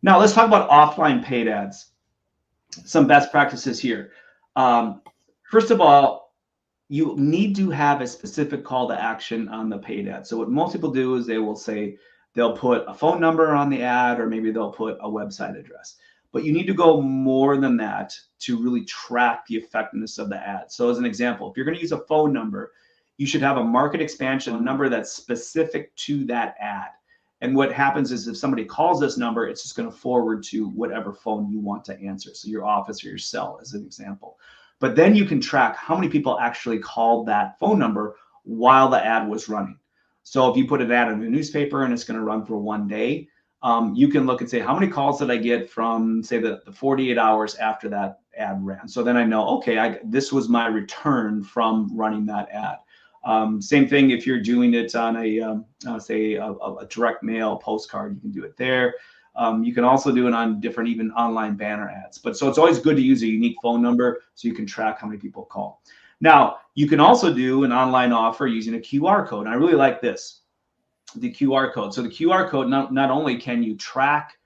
Now let's talk about offline paid ads. Some best practices here. Um, First of all, you need to have a specific call to action on the paid ad. So what most people do is they will say they'll put a phone number on the ad, or maybe they'll put a website address. But you need to go more than that to really track the effectiveness of the ad. So as an example, if you're going to use a phone number, you should have a market expansion number that's specific to that ad. And what happens is if somebody calls this number, it's just going to forward to whatever phone you want to answer. So your office or your cell, as an example. But then you can track how many people actually called that phone number while the ad was running. So if you put an ad in a newspaper and it's going to run for one day, you can look and say, how many calls did I get from, say, the 48 hours after that ad ran? So then I know, okay, this was my return from running that ad. Same thing if you're doing it on say a direct mail postcard, you can do it there. You can also do it on different, even online banner ads. But so it's always good to use a unique phone number so you can track how many people call. Now, you can also do an online offer using a QR code. And I really like this, the QR code. So the QR code, not only can you track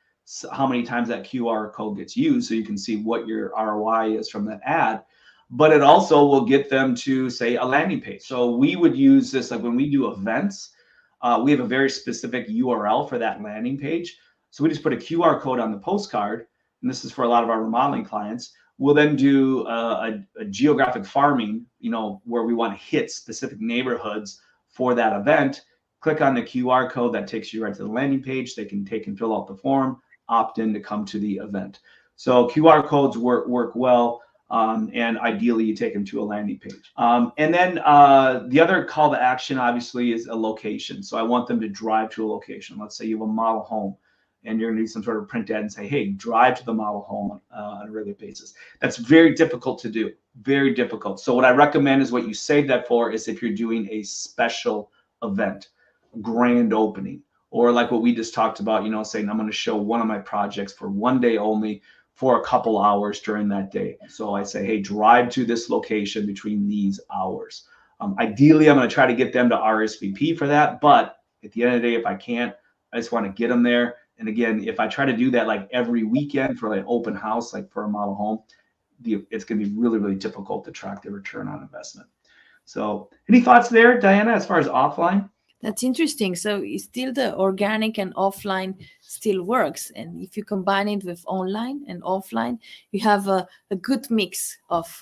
how many times that QR code gets used, so you can see what your ROI is from that ad, but it also will get them to, say, a landing page. So we would use this, like when we do events, we have a very specific URL for that landing page. So we just put a QR code on the postcard, and this is for a lot of our remodeling clients. We'll then do a geographic farming, where we want to hit specific neighborhoods for that event. Click on the QR code that takes you right to the landing page. They can take and fill out the form, opt in to come to the event. So QR codes work well. And ideally you take them to a landing page. And then the other call to action obviously is a location. So I want them to drive to a location. Let's say you have a model home and you're going to need some sort of print ad and say, hey, drive to the model home on a regular basis. That's very difficult to do, very difficult. So what I recommend is what you save that for is if you're doing a special event, grand opening, or like what we just talked about, saying I'm going to show one of my projects for one day only, for a couple hours during that day. So I say, hey, drive to this location between these hours. Ideally, I'm going to try to get them to RSVP for that. But at the end of the day, if I can't, I just want to get them there. And again, if I try to do that like every weekend for like an open house, like for a model home, it's going to be really, really difficult to track the return on investment. So any thoughts there, Diana, as far as offline? That's interesting. So it's still the organic and offline still works. And if you combine it with online and offline, you have a good mix of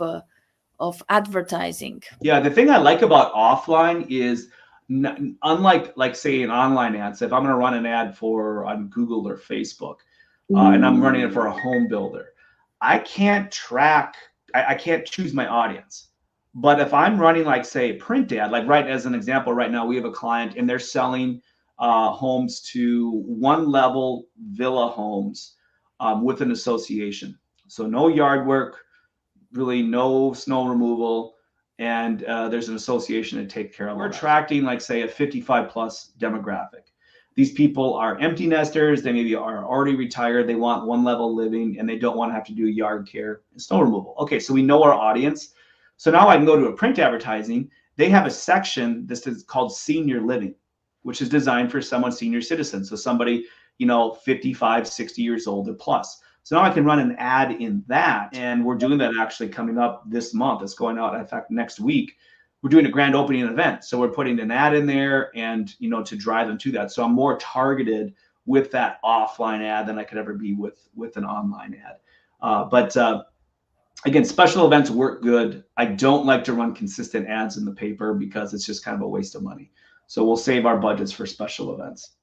advertising. Yeah, the thing I like about offline is unlike like say an online ad. So if I'm going to run an ad on Google or Facebook, and I'm running it for a home builder, I can't track, I can't choose my audience. But if I'm running like say print ad, like right as an example, right now we have a client and they're selling homes to one level villa homes with an association. So no yard work, really no snow removal, and there's an association to take care of. We're attracting like say a 55 plus demographic. These people are empty nesters. They maybe are already retired. They want one level living and they don't want to have to do yard care and snow removal. Okay, so we know our audience. So now I can go to a print advertising. They have a section that is called senior living, which is designed for someone senior citizen. So somebody, 55, 60 years old or plus. So now I can run an ad in that. And we're doing that actually coming up this month. It's going out, in fact, next week. We're doing a grand opening event. So we're putting an ad in there and, to drive them to that. So I'm more targeted with that offline ad than I could ever be with an online ad. But again, special events work good. I don't like to run consistent ads in the paper because it's just kind of a waste of money. So we'll save our budgets for special events.